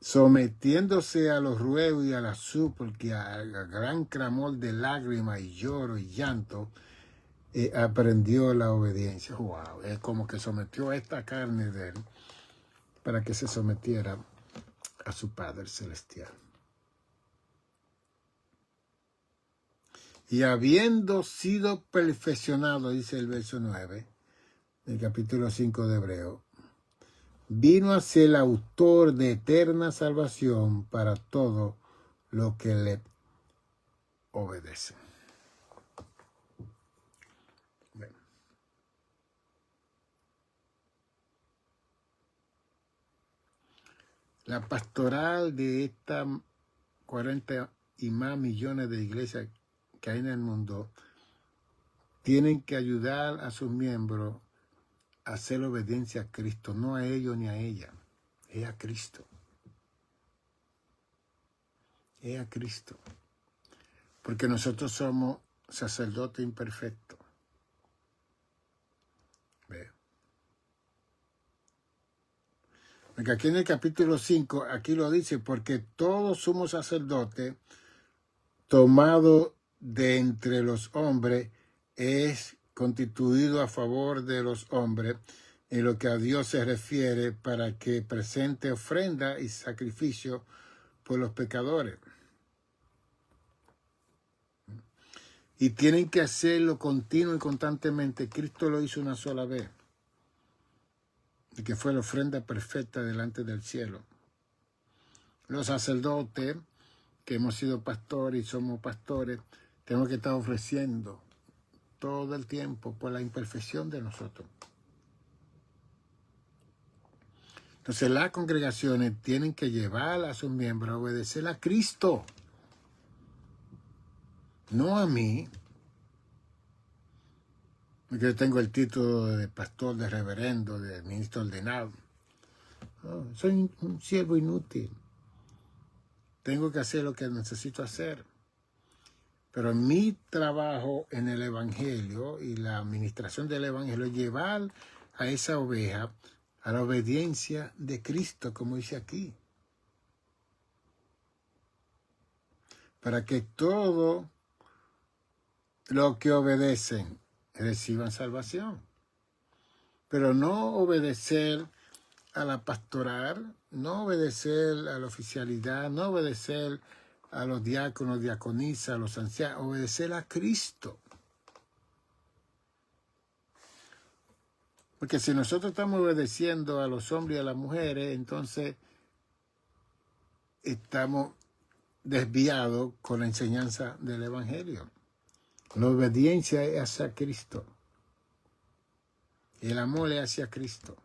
[SPEAKER 1] sometiéndose a los ruegos y a la súplica, al gran clamor de lágrimas y lloro y llanto, aprendió la obediencia. ¡Wow! Es como que sometió esta carne de él para que se sometiera a su Padre Celestial. Y habiendo sido perfeccionado, dice el verso 9, del capítulo 5 de Hebreo, vino a ser el autor de eterna salvación para todo lo que le obedece. Bueno. La pastoral de estas 40 y más millones de iglesias que hay en el mundo tienen que ayudar a sus miembros a hacer obediencia a Cristo, no a ellos ni a ella, es a Cristo. Es a Cristo. Porque nosotros somos sacerdotes imperfectos. ¿Ve? Porque aquí en el capítulo 5, aquí lo dice, porque todos somos sacerdotes tomado de entre los hombres, es constituido a favor de los hombres en lo que a Dios se refiere para que presente ofrenda y sacrificio por los pecadores. Y tienen que hacerlo continuo y constantemente. Cristo lo hizo una sola vez, y que fue la ofrenda perfecta delante del cielo. Los sacerdotes, que hemos sido pastores y somos pastores, tenemos que estar ofreciendo todo el tiempo por la imperfección de nosotros. Entonces las congregaciones tienen que llevar a sus miembros a obedecer a Cristo, no a mí. Yo tengo el título de pastor, de reverendo, de ministro ordenado. No, soy un siervo inútil. Tengo que hacer lo que necesito hacer. Pero mi trabajo en el Evangelio y la administración del Evangelio es llevar a esa oveja a la obediencia de Cristo, como dice aquí. Para que todo lo que obedecen reciban salvación. Pero no obedecer a la pastoral, no obedecer a la oficialidad, no obedecer a los diáconos, diaconisas, a los ancianos, obedecer a Cristo. Porque si nosotros estamos obedeciendo a los hombres y a las mujeres, entonces estamos desviados con la enseñanza del Evangelio. La obediencia es hacia Cristo. El amor es hacia Cristo.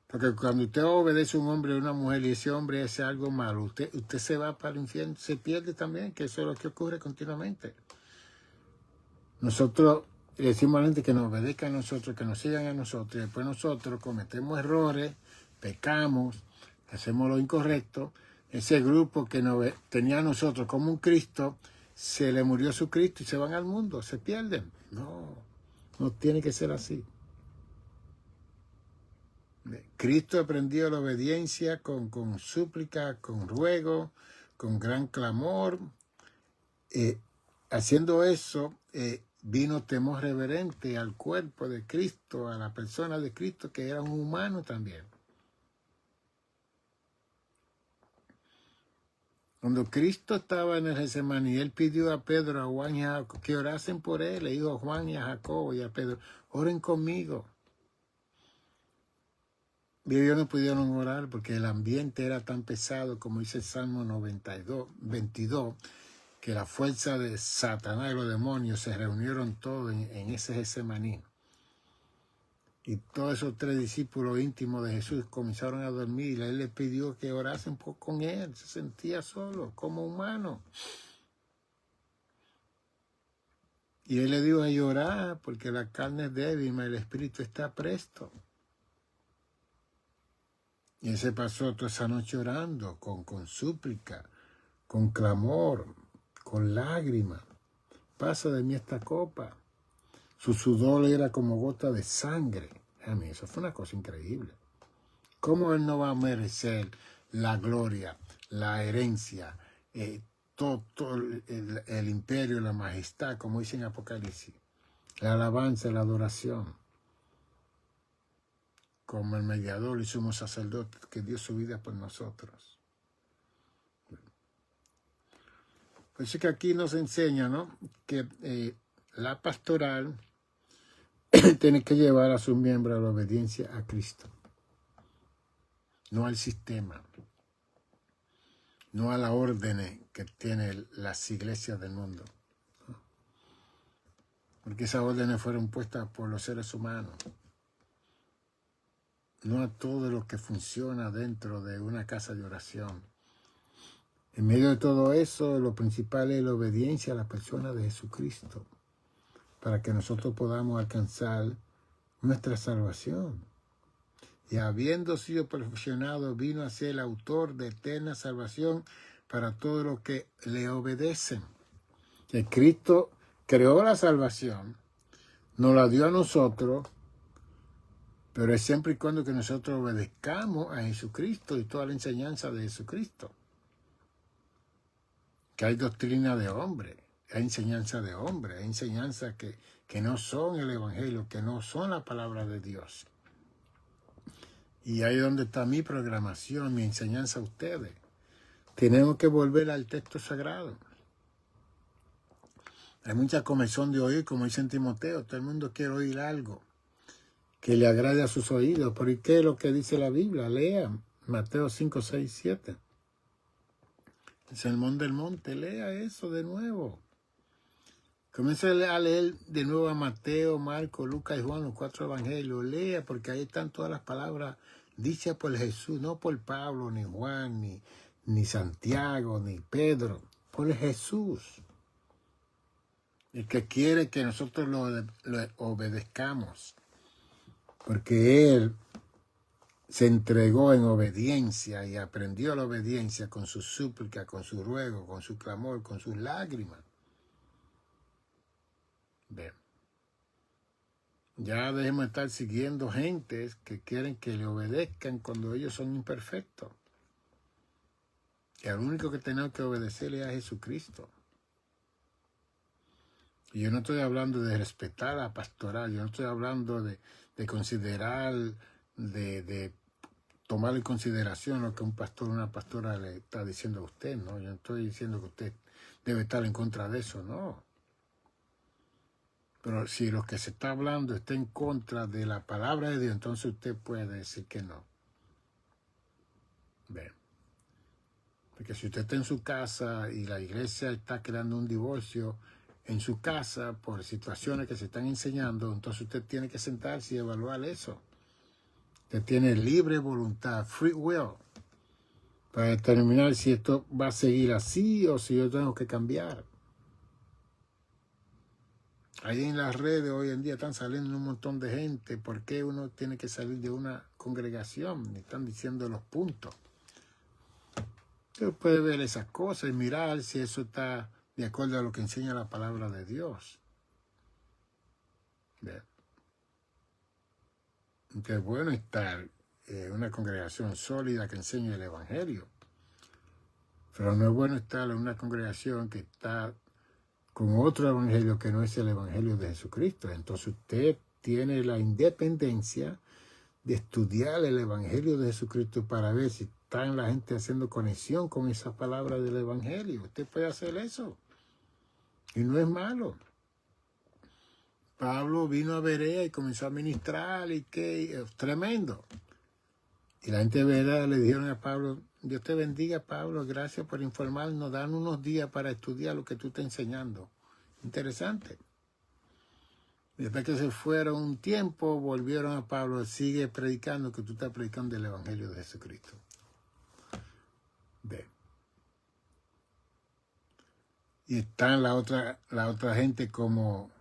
[SPEAKER 1] Porque cuando usted obedece a un hombre o a una mujer y ese hombre hace algo malo, usted se va para el infierno, se pierde también, que eso es lo que ocurre continuamente. Nosotros le decimos a la gente que nos obedezca a nosotros, que nos sigan a nosotros, y después nosotros cometemos errores, pecamos, hacemos lo incorrecto. Ese grupo que nos tenía a nosotros como un Cristo, se le murió su Cristo y se van al mundo, se pierden. No tiene que ser así. Cristo aprendió la obediencia con súplica, con ruego, con gran clamor. Haciendo eso, vino temor reverente al cuerpo de Cristo, a la persona de Cristo, que era un humano también. Cuando Cristo estaba en el Getsemaní, él pidió a Pedro, a Juan y a Jacobo que orasen por él. Le dijo a Juan y a Jacobo y a Pedro, oren conmigo. Y ellos no pudieron orar porque el ambiente era tan pesado, como dice el Salmo 22, que la fuerza de Satanás y los demonios se reunieron todos en ese Getsemaní. Y todos esos 3 discípulos íntimos de Jesús comenzaron a dormir. Él les pidió que orasen con él. Se sentía solo, como humano. Y él le dijo a llorar porque la carne es débil, pero el espíritu está presto. Y él se pasó toda esa noche orando, con súplica, con clamor, con lágrimas. Pasa de mí esta copa. Su sudor era como gota de sangre. A mí, eso fue una cosa increíble. ¿Cómo él no va a merecer la gloria, la herencia, todo el imperio, la majestad, como dice en Apocalipsis? La alabanza, la adoración. Como el mediador y sumo sacerdote que dio su vida por nosotros. Por eso que aquí nos enseña, ¿no?, que la pastoral tiene que llevar a sus miembros a la obediencia a Cristo, no al sistema, no a las órdenes que tienen las iglesias del mundo, porque esas órdenes fueron puestas por los seres humanos, no a todo lo que funciona dentro de una casa de oración. En medio de todo eso, lo principal es la obediencia a la persona de Jesucristo, para que nosotros podamos alcanzar nuestra salvación. Y habiendo sido perfeccionado, vino a ser el autor de eterna salvación para todos los que le obedecen. Que Cristo creó la salvación, nos la dio a nosotros, pero es siempre y cuando que nosotros obedezcamos a Jesucristo y toda la enseñanza de Jesucristo. Que hay doctrina de hombre, hay enseñanza de hombre, hay enseñanzas que no son el Evangelio, que no son la palabra de Dios. Y ahí es donde está mi programación, mi enseñanza a ustedes. Tenemos que volver al texto sagrado. Hay mucha comezón de oír, como dice en Timoteo, todo el mundo quiere oír algo que le agrade a sus oídos. ¿Pero y qué es lo que dice la Biblia? Lea Mateo 5, 6, 7. El Sermón del Monte, lea eso de nuevo. Comienza a leer de nuevo a Mateo, Marcos, Lucas y Juan, los 4 evangelios. Lea, porque ahí están todas las palabras dichas por Jesús, no por Pablo, ni Juan, ni Santiago, ni Pedro, por Jesús. el que quiere que nosotros lo obedezcamos, porque Él se entregó en obediencia y aprendió la obediencia con su súplica, con su ruego, con su clamor, con sus lágrimas. Bien. Ya debemos de estar siguiendo gentes que quieren que le obedezcan cuando ellos son imperfectos. Y al único que tenemos que obedecerle es a Jesucristo. Y yo no estoy hablando de respetar a la pastoral, yo no estoy hablando de considerar, de tomar en consideración lo que un pastor o una pastora le está diciendo a usted, ¿no? Yo no estoy diciendo que usted debe estar en contra de eso, no. Pero si lo que se está hablando está en contra de la palabra de Dios, entonces usted puede decir que no. Bien. Porque si usted está en su casa y la iglesia está creando un divorcio en su casa por situaciones que se están enseñando, entonces usted tiene que sentarse y evaluar eso. Usted tiene libre voluntad, free will, para determinar si esto va a seguir así o si yo tengo que cambiar. Ahí en las redes hoy en día están saliendo un montón de gente. ¿Por qué uno tiene que salir de una congregación? Están diciendo los puntos. Usted puede ver esas cosas y mirar si eso está de acuerdo a lo que enseña la palabra de Dios. Bien. Entonces es bueno estar en una congregación sólida que enseñe el Evangelio. Pero no es bueno estar en una congregación que está con otro evangelio que no es el evangelio de Jesucristo. Entonces usted tiene la independencia de estudiar el evangelio de Jesucristo para ver si está la gente haciendo conexión con esas palabras del evangelio. Usted puede hacer eso. Y no es malo. Pablo vino a Berea y comenzó a ministrar y que tremendo. Y la gente de Berea le dijeron a Pablo: Dios te bendiga, Pablo, gracias por informarnos, dan unos días para estudiar lo que tú estás enseñando. Interesante. Después que se fueron un tiempo, volvieron a Pablo: sigue predicando, que tú estás predicando el Evangelio de Jesucristo. Ve. Y están la otra gente como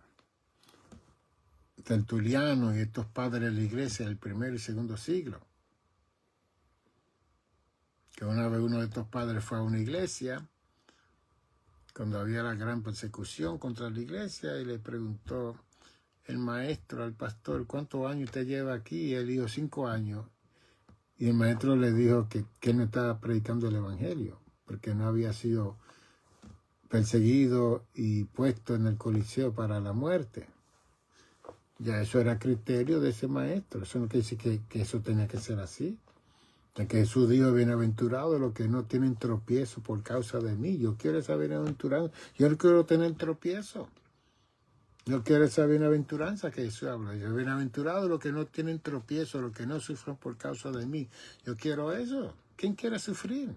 [SPEAKER 1] Tertuliano y estos padres de la iglesia del primer y segundo siglo. Que una vez uno de estos padres fue a una iglesia, cuando había la gran persecución contra la iglesia, y le preguntó el maestro al pastor: ¿cuántos años usted lleva aquí? Y él dijo: 5 años. Y el maestro le dijo que no estaba predicando el evangelio, porque no había sido perseguido y puesto en el coliseo para la muerte. Ya eso era criterio de ese maestro. Eso no quiere decir que eso tenía que ser así. Que Jesús dijo: bienaventurados los que no tienen tropiezo por causa de mí. Yo quiero esa bienaventuranza. Yo no quiero tener tropiezo. Yo quiero esa bienaventuranza que Jesús habla. Yo, bienaventurados los que no tienen tropiezo, los que no sufren por causa de mí. Yo quiero eso. ¿Quién quiere sufrir?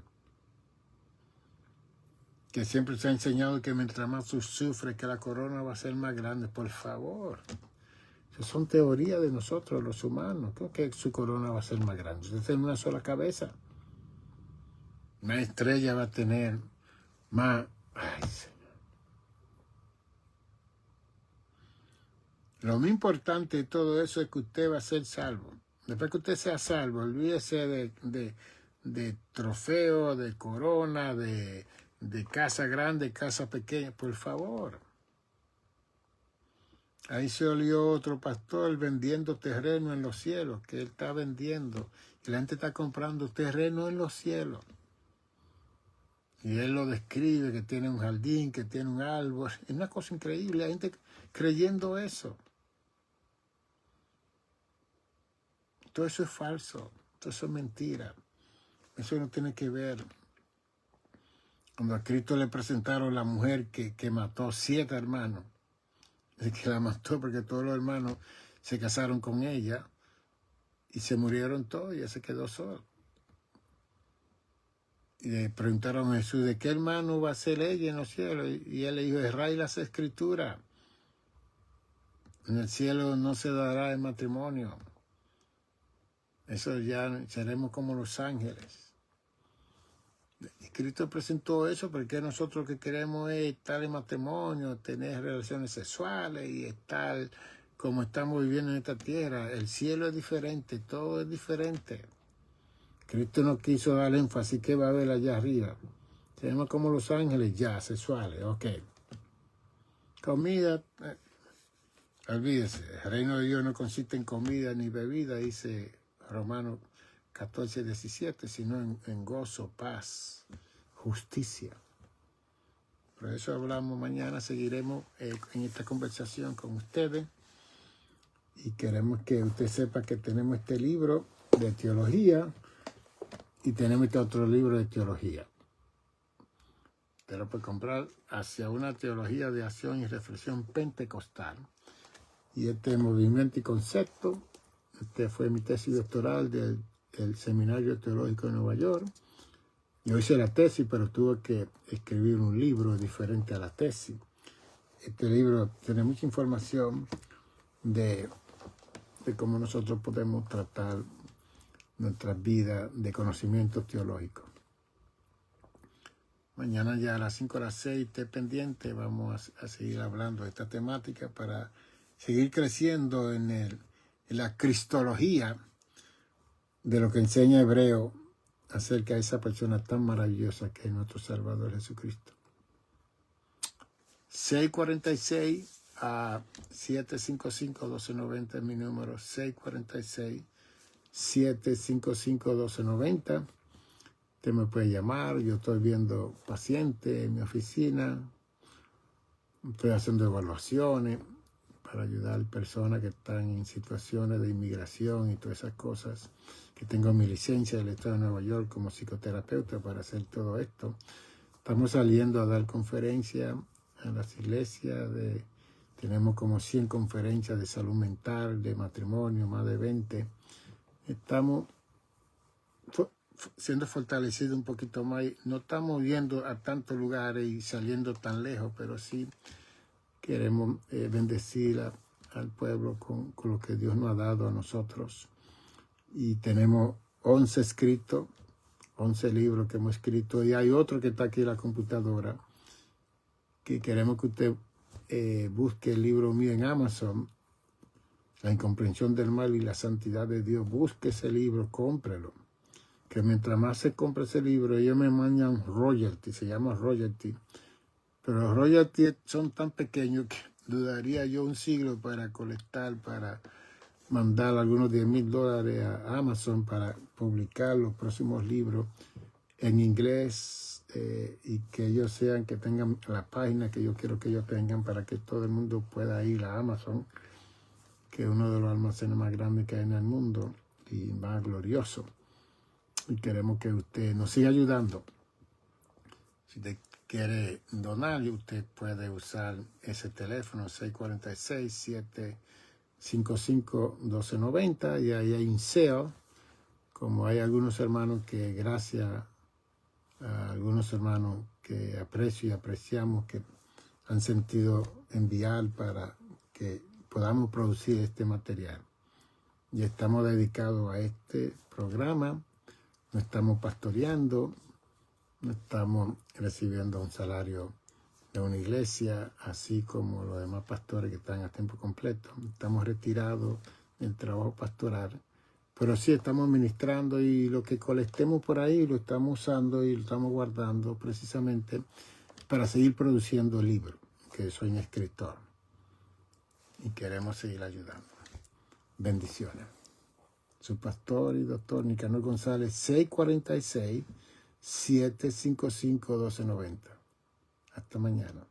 [SPEAKER 1] Que siempre se ha enseñado que mientras más sufre, que la corona va a ser más grande. Por favor. Esas son teorías de nosotros, los humanos. Creo que su corona va a ser más grande. Usted tiene una sola cabeza. Una estrella va a tener más... Ay, Señor. Lo más importante de todo eso es que usted va a ser salvo. Después que usted sea salvo, olvídese de trofeo, de corona, de casa grande, casa pequeña, por favor. Ahí se olió otro pastor vendiendo terreno en los cielos, que él está vendiendo. Y la gente está comprando terreno en los cielos. Y él lo describe, que tiene un jardín, que tiene un árbol. Es una cosa increíble, la gente creyendo eso. Todo eso es falso, todo eso es mentira. Eso no tiene que ver. Cuando a Cristo le presentaron la mujer que mató 7 hermanos, que la mató porque todos los hermanos se casaron con ella y se murieron todos y ella se quedó sola. Y le preguntaron a Jesús: ¿de qué hermano va a ser ella en los cielos? Y él le dijo: Israel las escrituras. En el cielo no se dará el matrimonio. Eso ya seremos como los ángeles. Y Cristo presentó eso porque nosotros lo que queremos es estar en matrimonio, tener relaciones sexuales y estar como estamos viviendo en esta tierra. El cielo es diferente, todo es diferente. Cristo no quiso dar énfasis que va a haber allá arriba. Tenemos como los ángeles ya, sexuales, ok. Comida, olvídese, el reino de Dios no consiste en comida ni bebida, dice Romanos 14:17, sino en gozo, paz, justicia. Por eso hablamos mañana, seguiremos en esta conversación con ustedes y queremos que usted sepa que tenemos este libro de teología y tenemos este otro libro de teología. Usted lo puede comprar hacia una teología de acción y reflexión pentecostal. Y este movimiento y concepto, este fue mi tesis doctoral del Seminario Teológico de Nueva York. Yo hice la tesis, pero tuve que escribir un libro diferente a la tesis. Este libro tiene mucha información de cómo nosotros podemos tratar nuestras vidas de conocimiento teológico. Mañana ya a las 5 a las 6, esté pendiente, vamos a seguir hablando de esta temática para seguir creciendo en la cristología de lo que enseña Hebreo acerca de esa persona tan maravillosa que es nuestro Salvador Jesucristo. 646 a 755-1290 es mi número, 646-755-1290. Usted me puede llamar, yo estoy viendo pacientes en mi oficina, estoy haciendo evaluaciones para ayudar a personas que están en situaciones de inmigración y todas esas cosas, que tengo mi licencia del Estado de Nueva York como psicoterapeuta para hacer todo esto. Estamos saliendo a dar conferencias en las iglesias, tenemos como 100 conferencias de salud mental, de matrimonio, más de 20. Estamos siendo fortalecidos un poquito más. No estamos yendo a tantos lugares y saliendo tan lejos, pero sí queremos bendecir al pueblo con lo que Dios nos ha dado a nosotros. Y tenemos 11 escritos, 11 libros que hemos escrito, y hay otro que está aquí en la computadora, que queremos que usted busque el libro mío en Amazon, La incomprensión del mal y la santidad de Dios. Busque ese libro, cómprelo. Que mientras más se compre ese libro, ellos me mandan royalty, se llama royalty. Pero los royalties son tan pequeños que dudaría yo un siglo para colectar, para mandar algunos $10,000 a Amazon para publicar los próximos libros en inglés y que ellos sean, que tengan la página que yo quiero que ellos tengan para que todo el mundo pueda ir a Amazon, que es uno de los almacenes más grandes que hay en el mundo y más glorioso. Y queremos que usted nos siga ayudando. Si usted quiere donar, usted puede usar ese teléfono 646-755-1290 y ahí hay un SEO, como hay algunos hermanos que gracias a algunos hermanos que aprecio y apreciamos que han sentido enviar para que podamos producir este material. Y estamos dedicados a este programa, no estamos pastoreando, no estamos recibiendo un salario de una iglesia, así como los demás pastores que están a tiempo completo. Estamos retirados del trabajo pastoral, pero sí estamos ministrando y lo que colectemos por ahí lo estamos usando y lo estamos guardando precisamente para seguir produciendo libros, que soy un escritor y queremos seguir ayudando. Bendiciones. Su pastor y doctor Nicanor González, 646-755-1290. Hasta mañana.